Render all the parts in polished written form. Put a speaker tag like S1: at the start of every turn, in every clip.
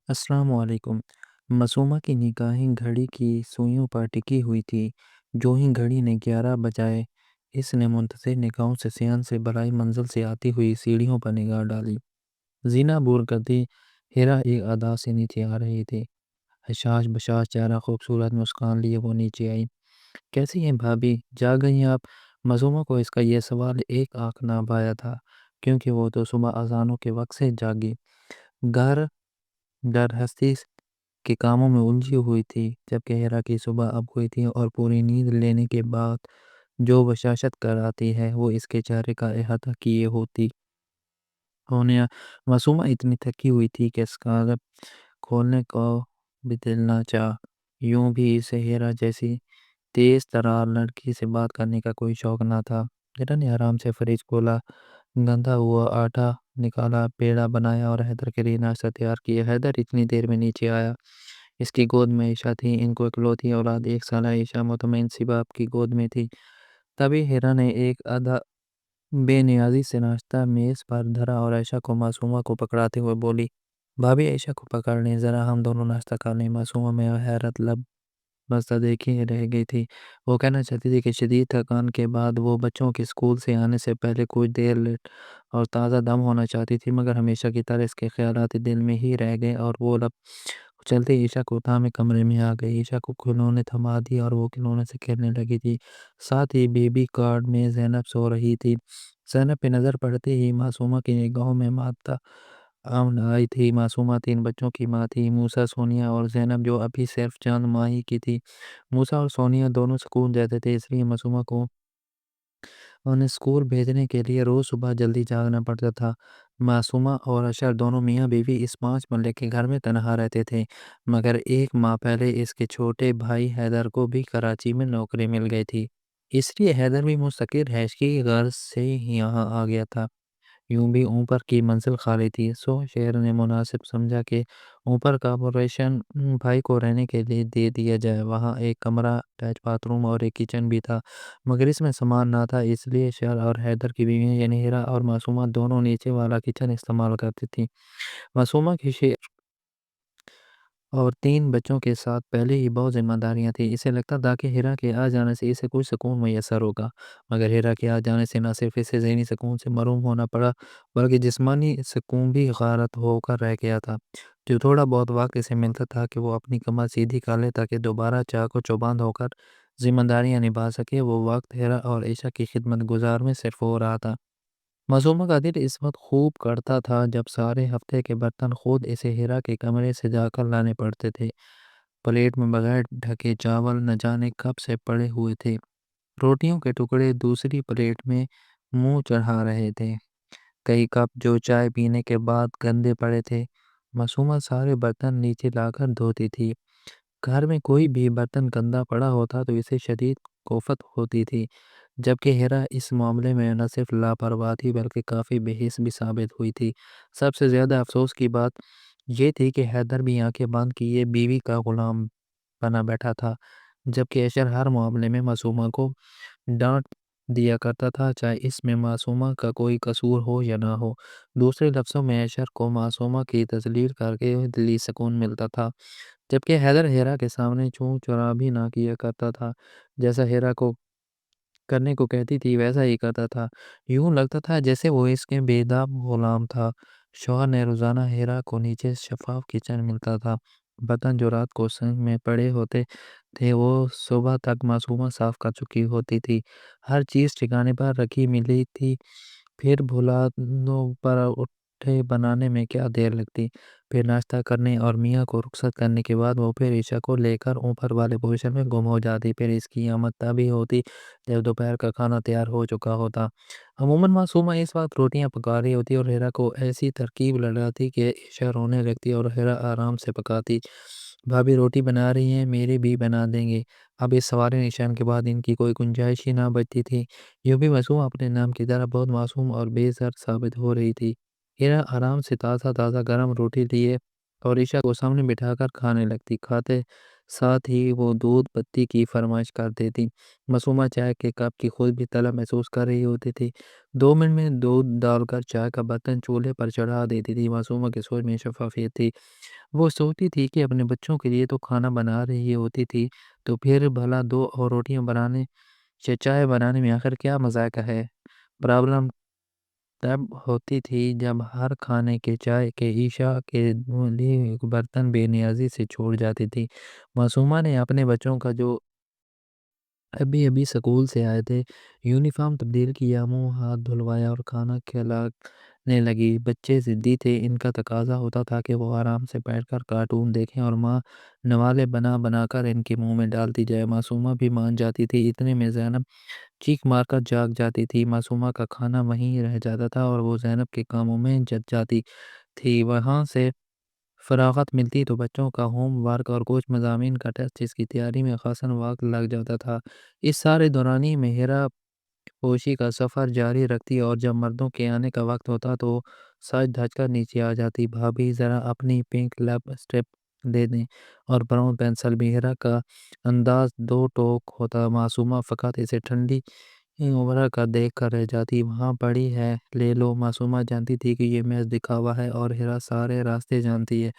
S1: السلام علیکم۔ معصومہ کی نگاہیں گھڑی کی سوئیوں پر ٹکی ہوئی تھیں۔ جو ہی گھڑی نے 11 بجائے، اس نے منتظر نگاہوں سے صحن سے برائی منزل سے آتی ہوئی سیڑھیوں پر نگاہ ڈالی۔ زینہ بور کرتی ہیرا ایک ادا سے نیچے آ رہی تھی۔ حشاش بشاش چہرہ، خوبصورت مسکان لیے وہ نیچے آئی۔ کیسی ہیں بھابی، جاگ گئی ہیں آپ؟ معصومہ کو اس کا یہ سوال ایک آنکھ نہ بھایا تھا، کیونکہ وہ تو صبح اذانوں کے وقت سے جاگی گھر در ہستی کے کاموں میں الجھی ہوئی تھی، جبکہ ہیرا کی صبح اب ہوئی تھی اور پوری نیند لینے کے بعد جو بشاشت کر آتی ہے وہ اس کے چہرے کا احاطہ کیے ہوتی ہونے۔ معصومہ اتنی تھکی ہوئی تھی کہ اسکارف کھولنے کو بھی دل نہ چاہ۔ یوں بھی اسے ہیرا جیسی تیز ترار لڑکی سے بات کرنے کا کوئی شوق نہ تھا۔ ہیرا نے آرام سے فریج کھولا، گندھا ہوا آٹا نکالا، پیڑا بنایا اور حیدر کے لیے ناشتہ تیار کیا۔ حیدر اتنی دیر میں نیچے آیا۔ اس کی گود میں عائشہ تھی۔ ان کو اکلوتی اولاد 1 سالہ عائشہ مطمئن سی باپ کی گود میں تھی۔ تبھی ہیرا نے ایک آدھا بے نیازی سے ناشتہ میز پر دھرا اور عائشہ کو معصومہ کو پکڑاتے ہوئے بولی، بھابی عائشہ کو پکڑ لیں، ذرا ہم دونوں ناشتہ کر لیں۔ معصومہ میں حیرت لب بستہ دیکھی رہ گئی تھی۔ وہ کہنا چاہتی تھی کہ شدید تھکان کے بعد وہ بچوں کے اسکول سے آنے سے پہلے کچھ دیر لیٹ اور تازہ دم ہونا چاہتی تھی، مگر ہمیشہ کی طرح اس کے خیالات دل میں ہی رہ گئے اور وہ لب چلتے عائشہ کو تھامے کمرے میں آ گئی۔ عائشہ کو کھلونے تھما دی اور وہ کھلونے سے کھیلنے لگی تھی۔ ساتھ ہی بیبی کارڈ میں زینب سو رہی تھی۔ زینب پہ نظر پڑتے ہی معصومہ کی نگاہوں میں مادہ آمن آئی تھی۔ معصومہ 3 بچوں کی ماں تھی، موسیٰ، سونیا اور زینب، جو ابھی صرف چند ماہ ہی کی تھی۔ موسیٰ اور سونیا دونوں سکول جاتے تھے، اس لیے معصومہ کو انہیں اسکول بھیجنے کے لیے روز صبح جلدی جاگنا پڑتا تھا۔ معصومہ اور اشر دونوں میاں بیوی اس 5 مرلے کے گھر میں تنہا رہتے تھے، مگر ایک ماہ پہلے اس کے چھوٹے بھائی حیدر کو بھی کراچی میں نوکری مل گئی تھی، اس لیے حیدر بھی مستقل رہائش کی غرض سے یہاں آ گیا تھا۔ یوں بھی اوپر کی منزل خالی تھی، سو شہر نے مناسب سمجھا کہ اوپر کا پورشن بھائی کو رہنے کے لیے دے دیا جائے۔ وہاں ایک کمرہ، اٹیچ باتھ روم اور ایک کچن بھی تھا، مگر اس میں سامان نہ تھا، اس لیے شہر اور حیدر کی بیویاں یعنی ہیرا اور معصومہ دونوں نیچے والا کچن استعمال کرتی تھیں۔ معصومہ کی شہر اور 3 بچوں کے ساتھ پہلے ہی بہت ذمہ داریاں تھیں۔ اسے لگتا تھا کہ ہیرا کے آ جانے سے اسے کچھ سکون میسر ہوگا، مگر ہیرا کے آ جانے سے نہ صرف اسے ذہنی سکون سے محروم ہونا پڑا، بلکہ جسمانی سکون بھی غارت ہو کر رہ گیا تھا۔ جو تھوڑا بہت وقت اسے ملتا تھا کہ وہ اپنی کمر سیدھی کر لے تاکہ دوبارہ چاق و چوبند ہو کر ذمہ داریاں نبھا سکے، وہ وقت ہیرا اور عائشہ کی خدمت گزار میں صرف ہو رہا تھا۔ معصومہ کا دل اس وقت خوب کرتا تھا جب سارے ہفتے کے برتن خود اسے ہیرا کے کمرے سے جا کر لانے پڑتے تھے۔ پلیٹ میں بغیر ڈھکے چاول نہ جانے کب سے پڑے ہوئے تھے، روٹیوں کے ٹکڑے دوسری پلیٹ میں منہ چڑھا رہے تھے، کئی کپ جو چائے پینے کے بعد گندے پڑے تھے۔ معصومہ سارے برتن نیچے لا کر دھوتی تھی۔ گھر میں کوئی بھی برتن گندا پڑا ہوتا تو اسے شدید کوفت ہوتی تھی، جبکہ ہیرا اس معاملے میں نہ صرف لاپرواہ تھی بلکہ کافی بے حس بھی ثابت ہوئی تھی۔ سب سے زیادہ افسوس کی بات یہ تھی کہ حیدر بھی آنکھیں بند کیے بیوی کا غلام بنا بیٹھا تھا، جبکہ اشر ہر معاملے میں معصومہ کو ڈانٹ دیا کرتا تھا، چاہے اس میں معصومہ کا کوئی قصور ہو یا نہ ہو۔ دوسرے لفظوں میں اشر کو معصومہ کی تذلیل کر کے دلی سکون ملتا تھا، جبکہ حیدر ہیرا کے سامنے چوں چرا بھی نہ کیا کرتا تھا، جیسا ہیرا کو کرنے کو کہتی تھی ویسا ہی کرتا تھا۔ یوں لگتا تھا جیسے وہ اس کے بے داغ غلام تھا۔ شوہر نے روزانہ ہیرا کو نیچے شفاف کچن ملتا تھا، برتن جو رات کو سنک میں پڑے ہوتے تھے وہ صبح تک معصومہ صاف کر چکی ہوتی تھی، ہر چیز ٹھکانے پر رکھی ملی تھی، پھر بھولانوں پر اٹھے بنانے میں کیا دیر لگتی۔ پھر ناشتہ کرنے اور میاں کو رخصت کرنے کے بعد وہ پھر عشاء کو لے کر اوپر والے پوزیشن میں گم ہو جاتی، پھر اس کی آمد تبھی ہوتی جب دوپہر کا کھانا تیار ہو چکا ہوتا۔ عموماً معصومہ اس وقت روٹیاں پکا رہی ہوتی اور ہیرا کو ایسی ترکیب لگاتی کہ عشاء رونے لگتی اور ہیرا آرام سے پکاتی، بھابی روٹی بنا رہی ہیں، میرے بھی بنا دیں گے۔ اب اس سوال نشان کے بعد ان کی کوئی گنجائش ہی نہ بچتی تھی۔ یوں بھی معصومہ اپنے نام کی طرح بہت معصوم اور بے زر ثابت ہو رہی تھی۔ ہیرا آرام سے تازہ تازہ گرم روٹی لیے اور عشاء کو سامنے بٹھا کر کھانے لگتی، کھاتے ساتھ ہی وہ دودھ پتی کی فرمائش کرتی تھی۔ معصومہ چائے کے کپ کی خود بھی طلب محسوس کر رہی ہوتی تھی۔ 2 منٹ میں دودھ ڈال کر چائے کا برتن چولہے پر چڑھا دیتی تھی۔ معصومہ کی سوچ میں شفافیت تھی۔ وہ سوچتی تھی کہ اپنے بچوں کے لیے تو کھانا بنا رہی ہوتی تھی، تو پھر بھلا دو اور روٹیاں بنانے یا چائے بنانے میں آخر کیا مذاق ہے۔ پرابلم تب ہوتی تھی جب ہر کھانے کے چائے کے عشاء کے لیے برتن بے نیازی سے چھوڑ جاتی تھی۔ معصومہ نے اپنے بچوں کا جو ابھی ابھی سکول سے آئے تھے یونیفارم تبدیل کیا، منہ ہاتھ دھلوایا اور کھانا کھلانے لگی۔ بچے ضدی تھے، ان کا تقاضا ہوتا تھا کہ وہ آرام سے بیٹھ کر کارٹون دیکھیں اور ماں نوالے بنا بنا کر ان کے منہ میں ڈالتی جائے۔ معصومہ بھی مان جاتی تھی۔ اتنے میں زینب چیخ مار کر جاگ جاتی تھی۔ معصومہ کا کھانا وہیں رہ جاتا تھا اور وہ زینب کے کاموں میں جت جاتی تھی۔ وہاں سے فراغت ملتی تو بچوں کا ہوم ورک اور کچھ مضامین کا ٹیسٹ، جس کی تیاری میں خاصاً وقت لگ جاتا تھا۔ اس سارے دورانی میں ہیرا پوشی کا سفر جاری رکھتی اور جب مردوں کے آنے کا وقت ہوتا تو سچ دھج کر نیچے آ جاتی۔ بھابی ذرا اپنی پنک لپ اسٹپ دے دیں اور براؤن پینسل بھی۔ ہیرا کا انداز دو ٹوک ہوتا، معصومہ فقط اسے ٹھنڈی عمرہ کا دیکھ کر رہ جاتی۔ وہاں پڑی ہے، لے لو۔ معصومہ جانتی تھی کہ یہ محض دکھاوا ہے اور ہیرا سارے راستے جانتی ہے،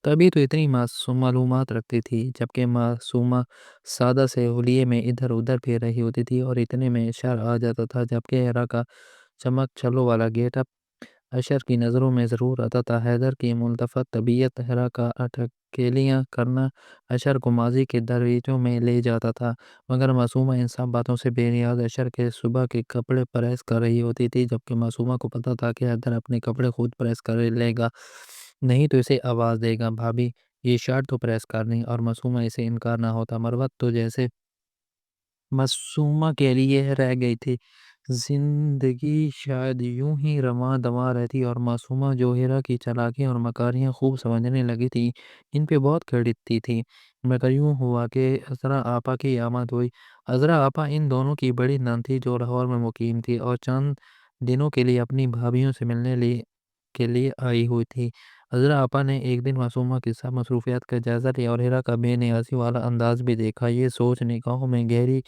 S1: تبھی تو اتنی معلومات رکھتی تھی۔ جبکہ معصومہ سادہ سے حلیے میں ادھر ادھر پھیر رہی ہوتی تھی اور اتنے میں اشار آ جاتا تھا۔ جبکہ ہیرا کا چمک چھلو والا گیٹ اپ اشر کی نظروں میں ضرور آتا تھا۔ حیدر کی ملتفت طبیعت ہیرا کا اٹکیلیاں کرنا اشر کو ماضی کے درویزوں میں لے جاتا تھا، مگر معصومہ ان سب باتوں سے بے نیاز اشر کے صبح کے کپڑے پریس کر رہی ہوتی تھی۔ جبکہ معصومہ کو پتہ تھا کہ حیدر اپنے کپڑے خود پریس کر لے گا، نہیں تو اسے آواز دے گا، بھابی یہ شرٹ تو پریس کرنی، اور معصومہ اسے انکار نہ ہوتا۔ مروت تو جیسے معصومہ کے لیے رہ گئی تھی۔ زندگی شاید یوں ہی رواں دواں رہتی اور معصومہ جو ہیرا کی چالاکیاں اور مکاریاں خوب سمجھنے لگی تھی، ان پہ بہت کھڑتی تھی۔ مگر یوں ہوا کہ عذرا آپا کی آمد ہوئی۔ عذرا آپا ان دونوں کی بڑی نند تھی جو لاہور میں مقیم تھی اور چند دنوں کے لیے اپنی بھابھیوں سے ملنے کے لیے آئی ہوئی تھی۔ عذرا آپا نے ایک دن معصومہ کی سب مصروفیات کا جائزہ لیا اور ہیرا کا بے نیازی والا انداز بھی دیکھا۔ یہ سوچ نگاہوں میں گہری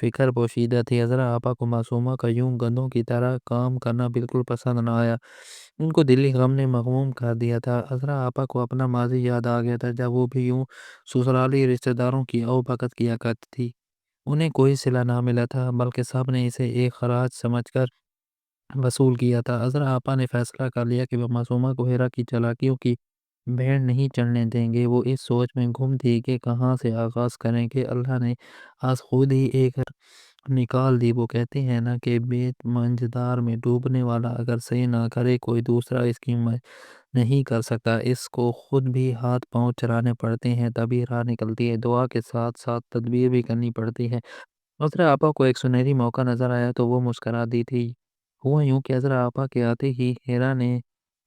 S1: فکر پوشیدہ تھی۔ عذرا آپا کو معصومہ کا یوں گدھوں کی طرح کام کرنا بالکل پسند نہ آیا، ان کو دلی غم نے مغموم کر دیا تھا۔ عذرا آپا کو اپنا ماضی یاد آ گیا تھا، جب وہ بھی یوں سسرالی رشتہ داروں کی او بھگت کیا کرتی تھی۔ انہیں کوئی صلہ نہ ملا تھا، بلکہ سب نے اسے ایک خراج سمجھ کر وصول کیا تھا۔ عذرا آپا نے فیصلہ کر لیا کہ وہ معصومہ کو ہیرا کی چالاکیوں کی بھیڑ نہیں چڑھنے دیں گے۔ وہ اس سوچ میں گم تھی کہ کہاں سے آغاز کریں کہ اللہ نے آج خود ہی ایک نکال دی۔ وہ کہتے ہیں نا کہ بیت منجدار میں ڈوبنے والا اگر صحیح نہ کرے، کوئی دوسرا اس کی نہیں کر سکتا، اس کو خود بھی ہاتھ پاؤں چلانے پڑتے ہیں، تبھی راہ نکلتی ہے۔ دعا کے ساتھ ساتھ تدبیر بھی کرنی پڑتی ہے۔ عذرا آپا کو ایک سنہری موقع نظر آیا تو وہ مسکرا دی تھی۔ ہوا یوں کہ عذرا آپا کے آتے ہی ہیرا نے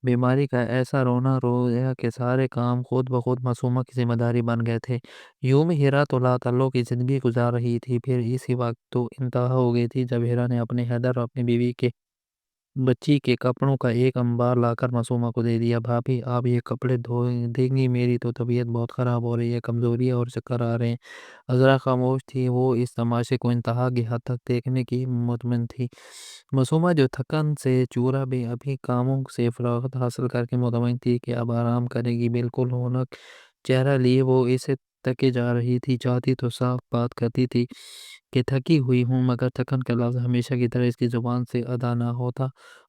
S1: بیماری کا ایسا رونا رویا کہ سارے کام خود بخود معصومہ کی ذمہ داری بن گئے تھے۔ یوں میں ہیرا تو لا تعلق کی زندگی گزار رہی تھی۔ پھر اسی وقت تو انتہا ہو گئی تھی جب ہیرا نے اپنے حیدر اور اپنی بیوی کے بچی کے کپڑوں کا ایک انبار لا کر معصومہ کو دے دیا۔ بھابی آپ یہ کپڑے دھو دیں گی، میری تو طبیعت بہت خراب ہو رہی ہے، کمزوری ہے اور چکر آ رہے ہیں۔ عذرا خاموش تھی، وہ اس تماشے کو انتہا کی حد تک دیکھنے کی مطمئن تھی۔ معصومہ جو تھکن سے چورا بھی ابھی کاموں سے فراغت حاصل کر کے مطمئن تھی کہ اب آرام کرے گی، بالکل ہونک چہرہ لیے وہ اسے تکے جا رہی تھی۔ چاہتی تو صاف بات کرتی تھی کہ تھکی ہوئی ہوں، مگر تھکن کا لفظ ہمیشہ کی طرح اس کی زبان سے ادا نہ ہوتا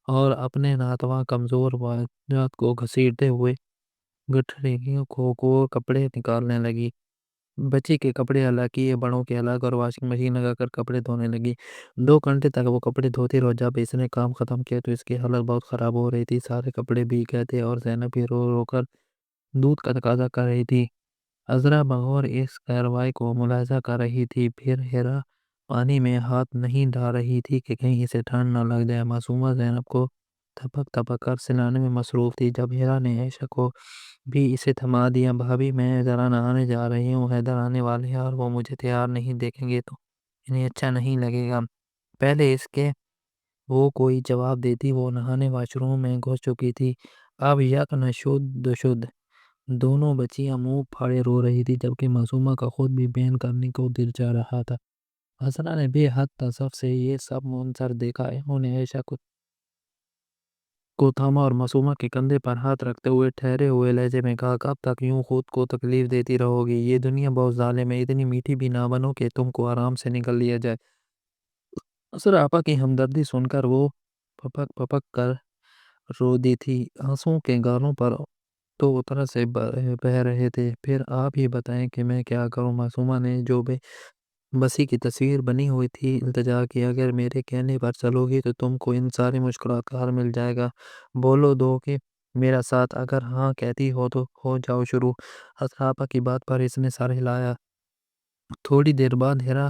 S1: اور اپنے ناتواں کمزور باجات کو گھسیٹتے ہوئے گٹھڑیوں کو کپڑے نکالنے لگی۔ بچی کے کپڑے الگ کیے، بڑوں کے الگ، اور واشنگ مشین لگا کر کپڑے دھونے لگی۔ 2 گھنٹے تک وہ کپڑے دھوتی رہی۔ جب اس نے کام ختم کیا تو اس کی حالت بہت خراب ہو رہی تھی، سارے کپڑے بھیگ گئے تھے اور زینب بھی رو رو کر دودھ کا تقاضا کر رہی تھی۔ عذرا بغور اس کارروائی کو ملاحظہ کر رہی تھی۔ پھر ہیرا پانی میں ہاتھ نہیں ڈال رہی تھی کہ کہیں اسے ٹھنڈ نہ لگ جائے۔ معصومہ زینب کو تھپک تھپک کر سلانے میں مصروف تھی۔ جب ہیرا نے عائشہ کو بھی اسے تھما دیا، بھابی میں ذرا نہانے جا رہی ہوں، حیدر آنے والے ہیں اور وہ مجھے تیار نہیں دیکھیں گے تو انہیں اچھا نہیں لگے گا۔ پہلے اس کے وہ کوئی جواب دیتی، وہ نہانے واش روم میں گھس چکی تھی۔ اب یک نہ شد دو شد دونوں بچیاں منہ پھاڑے رو رہی تھی، جبکہ معصومہ کا خود بھی بیان کرنے کو دل چاہ رہا تھا۔ اسرا نے بے حد تعجب سے یہ سب منظر دیکھا۔ انہوں نے عائشہ کو تھاما اور معصومہ کے کندھے پر ہاتھ رکھتے ہوئے ٹھہرے ہوئے لہجے میں کہا، کب تک یوں خود کو تکلیف دیتی رہو گی؟ یہ دنیا بہت ظالم ہے، اتنی میٹھی بھی نہ بنو کہ تم کو آرام سے نکل لیا جائے۔ اسرا آپا کی ہمدردی سن کر وہ پھپک پھپک کر رو دی تھی، آنسوؤں کے گالوں پر تو اتر سے بہہ رہے تھے۔ پھر آپ ہی بتائیں کہ میں کیا کروں؟ معصومہ نے جو بے بسی کی تصویر بنی ہوئی تھی التجا کی، اگر میرے کہنے پر چلو گی تو تم کو ان ساری مشکلات کا حل مل جائے گا۔ بولو دو کہ میرا ساتھ، اگر ہاں کہتی ہو تو ہو جاؤ شروع۔ اسرا آپا کی بات پر اس نے سر ہلایا۔ تھوڑی دیر بعد ہیرا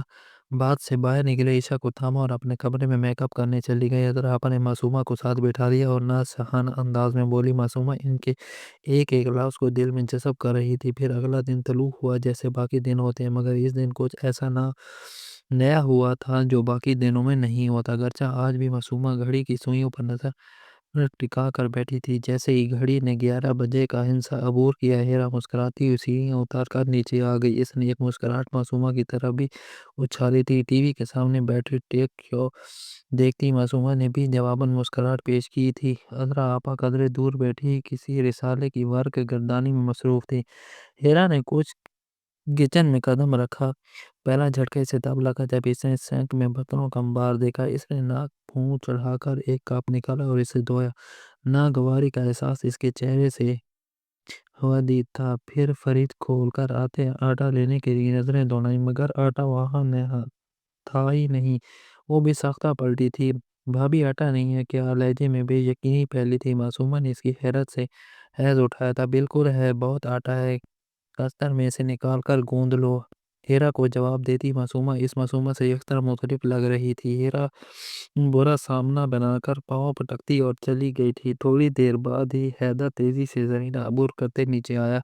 S1: بات سے باہر نکلے، عائشہ کو تھاما اور اپنے کمرے میں میک اپ کرنے چلی گئی۔ اسرا آپا نے معصومہ کو ساتھ بٹھا لیا اور ناصحانہ انداز میں بولی، معصومہ ان کے ایک ایک لفظ کو دل میں جذب کر رہی تھی۔ پھر اگلا دن طلوع ہوا جیسے باقی دن ہوتے ہیں، مگر اس دن کچھ ایسا نیا ہوا تھا جو باقی دنوں میں نہیں ہوتا۔ اگرچہ آج بھی معصومہ گھڑی کی سوئیوں پر نظر ٹکا کر بیٹھی تھی۔ جیسے ہی گھڑی نے 11 بجے کا ہندسہ عبور کیا، ہیرا مسکراتی ہوئی سیڑھیاں اتار کر نیچے آ گئی۔ اس نے ایک مسکراہٹ معصومہ کی طرف بھی اچھالی تھی۔ ٹی وی کے سامنے بیٹھی ٹیک شو دیکھتی معصومہ نے بھی جواباً مسکراہٹ پیش کی تھی۔ اسرا آپا قدرے دور بیٹھی کسی رسالے کی ورق گردانی میں مصروف تھی۔ ہیرا نے کچھ کچن میں قدم رکھا۔ پہلا جھٹکا اسے تب لگا جب اس نے سینک میں برتنوں کا انبار دیکھا۔ اس نے ناک پھونڈ چڑھا کر ایک کپ نکالا اور اسے دھویا۔ ناگواری کا احساس اس کے چہرے سے حادی تھا۔ پھر فریج کھول کر آٹا لینے کے لیے نظریں دوڑائیں، مگر آٹا وہاں تھا ہی نہیں۔ وہ بھی ساختہ پلٹی تھی۔ بھابی آٹا نہیں ہے کیا؟ لہجے میں بے یقینی پھیلی تھی۔ معصومہ نے اس کی حیرت سے حیض اٹھایا تھا۔ بالکل ہے، بہت آٹا ہے، کستر میں سے نکال کر گوندھ لو۔ ہیرا کو جواب دیتی معصومہ اس معصومہ سے یک طرح مختلف لگ رہی تھی۔ ہیرا برا سامنا بنا کر پاؤں پٹکتی اور چلی گئی تھی۔ تھوڑی دیر بعد ہی حیدر تیزی سے زرینہ عبور کرتے نیچے آیا۔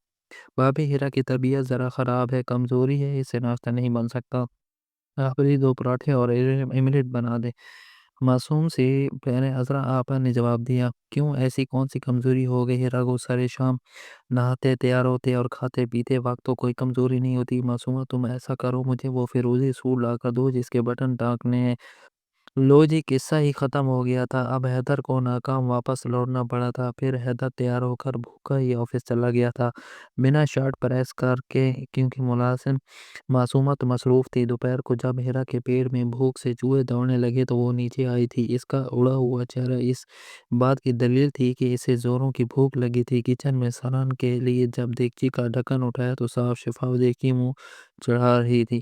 S1: بھابی، ہیرا کی طبیعت ذرا خراب ہے، کمزوری ہے، اس سے ناشتہ نہیں بن سکتا۔ آپ بھی 2 پراٹھے اور آملیٹ بنا دیں۔ معصوم سے پہلے اسرا آپا نے جواب دیا، کیوں ایسی کون سی کمزوری ہو گئی؟ ہیرا کو سارے شام نہاتے، تیار ہوتے اور کھاتے پیتے وقت تو کوئی کمزوری نہیں ہوتی۔ معصومہ تم ایسا کرو، مجھے وہ فیروزی سوٹ لا کر دو جس کے بٹن ٹانکنے ہیں۔ لو جی، قصہ ہی ختم ہو گیا تھا۔ اب حیدر کو ناکام واپس لوٹنا پڑا تھا۔ پھر حیدر تیار ہو کر بھوکا ہی آفس چلا گیا تھا، بنا شرٹ پریس کر کے، کیونکہ ملازم معصومہ تو مصروف تھی۔ دوپہر کو جب ہیرا کے پیٹ میں بھوک سے چوہے دوڑنے لگے تو وہ نیچے آئی تھی۔ اس کا اڑا ہوا چہرہ اس بات کی دلیل تھی کہ اسے زوروں کی بھوک لگی تھی۔ کچن میں سالن کے لیے جب دیگچی کا ڈھکن اٹھایا تو صاف شفاف دیگچی منہ چڑھا رہی تھی۔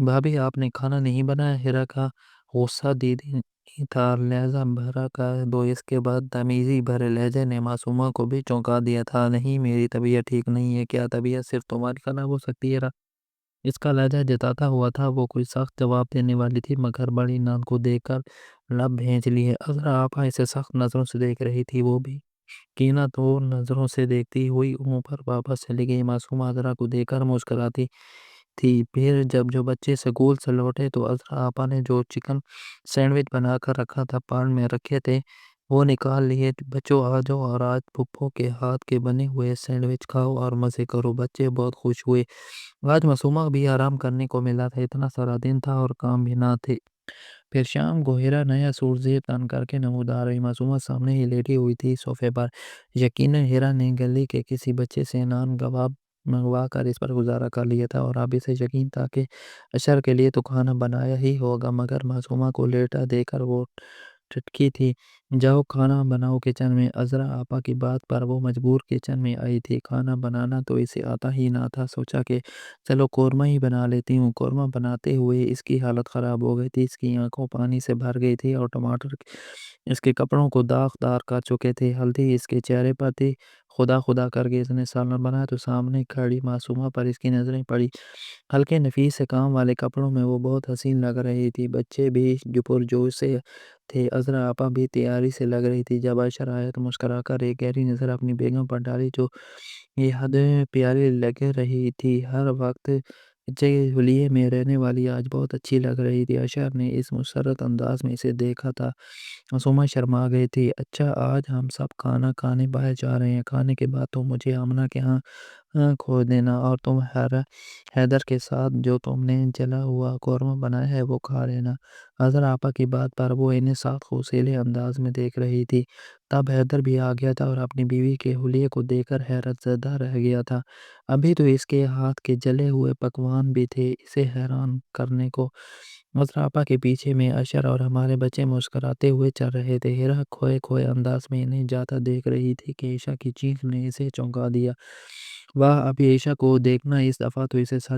S1: بھابی، آپ نے کھانا نہیں بنایا؟ ہیرا کا غصہ دیدی نہیں تھا، لہجہ بھرا کر دو۔ اس کے بعد تمیزی بھرے لہجے نے معصومہ کو بھی چونکا دیا تھا۔ نہیں، میری طبیعت ٹھیک نہیں ہے۔ کیا طبیعت صرف تمہاری خراب ہو سکتی ہے؟ اس کا لہجہ جتاتا ہوا تھا۔ وہ کوئی سخت جواب دینے والی تھی، مگر بڑی ناند کو دیکھ کر لب بھینچ لیے۔ اسرا آپا اسے سخت نظروں سے دیکھ رہی تھی، وہ بھی کینہ تو نظروں سے دیکھتی ہوئی اوپر واپس چلی گئی۔ معصومہ اسرا کو دیکھ کر مسکراتی تھی۔ پھر جب جو بچے سکول سے لوٹے تو اسرا آپا نے جو چکن سینڈوچ بنا کر رکھا تھا، پان میں رکھے تھے، وہ نکال لیے۔ بچوں آ جاؤ اور آج پھپھو کے ہاتھ کے بنے ہوئے سینڈوچ کھاؤ اور مزے کرو۔ بچے بہت خوش ہوئے۔ آج معصومہ بھی آرام کرنے کو ملا تھا، اتنا سارا دن تھا اور کام بھی نہ تھے۔ پھر شام کو ہیرا نیا سوٹ زیب تن کر کے نمودار ہوئی۔ معصومہ سامنے ہی لیٹی ہوئی تھی صوفے پر۔ یقیناً ہیرا نے گلی کے کسی بچے سے نان کباب منگوا کر اس پر گزارا کر لیا تھا اور اب اسے یقین تھا کہ عشاء کے لیے تو کھانا بنایا ہی ہوگا، مگر معصومہ کو لیٹا دیکھ کر وہ ٹھٹکی تھی۔ جاؤ کھانا بناؤ کچن میں۔ عذرا آپا کی بات پر وہ مجبور کچن میں آئی تھی۔ کھانا بنانا تو اسے آتا ہی نہ تھا۔ سوچا کہ چلو قورمہ ہی بنا لیتی ہوں۔ قورمہ بناتے ہوئے اس کی حالت خراب ہو گئی تھی، اس کی آنکھوں پانی سے بھر گئی تھی اور ٹماٹر اس کے کپڑوں کو داغدار کر چکے تھے، ہلدی اس کے چہرے پر تھی۔ خدا خدا کر کے اس نے سالن بنایا تو سامنے کھڑی معصومہ پر اس کی نظریں پڑی۔ ہلکے نفیس سے کام والے کپڑوں میں وہ بہت حسین لگ رہی تھی۔ بچے بھی پرجوش سے تھے، عذرا آپا بھی تیاری سے لگ رہی تھی۔ جب عائشہ آیا تو مسکرا کر ایک گہری نظر اپنی بیگم پر ڈالی جو یہ حد پیاری لگ رہی تھی۔ ہر وقت حلیے میں رہنے والی آج بہت اچھی لگ رہی تھی۔ اشر نے اس مسرت انداز میں اسے دیکھا تھا۔ معصومہ شرما گئی تھی۔ اچھا آج ہم سب کھانا کھانے باہر جا رہے ہیں، کھانے کے بعد تم مجھے آمنہ کے ہاں کھو دینا اور تم حیدر کے ساتھ جو تم نے جلا ہوا قورمہ بنایا ہے وہ کھا لینا۔ اظہر آپا کی بات پر وہ انہیں ساتھ خوشیلے انداز میں دیکھ رہی تھی۔ تب حیدر بھی آ گیا تھا اور اپنی بیوی کے حلیے کو دیکھ کر حیرت زدہ رہ گیا تھا۔ ابھی تو اس کے ہاتھ کے جلے ہوئے پکوان بھی تھے اسے حیران کرنے کو۔ اظہر آپا کے پیچھے میں اشر اور ہمارے بچے مسکراتے ہوئے چل رہے تھے۔ ہیرا کھوئے کھوئے انداز میں انہیں جاتا دیکھ رہی تھی کہ عائشہ کی چیخ نے اسے چونکا دیا۔ واہ! ابھی عائشہ کو دیکھنا، اس دفعہ تو اسے سچ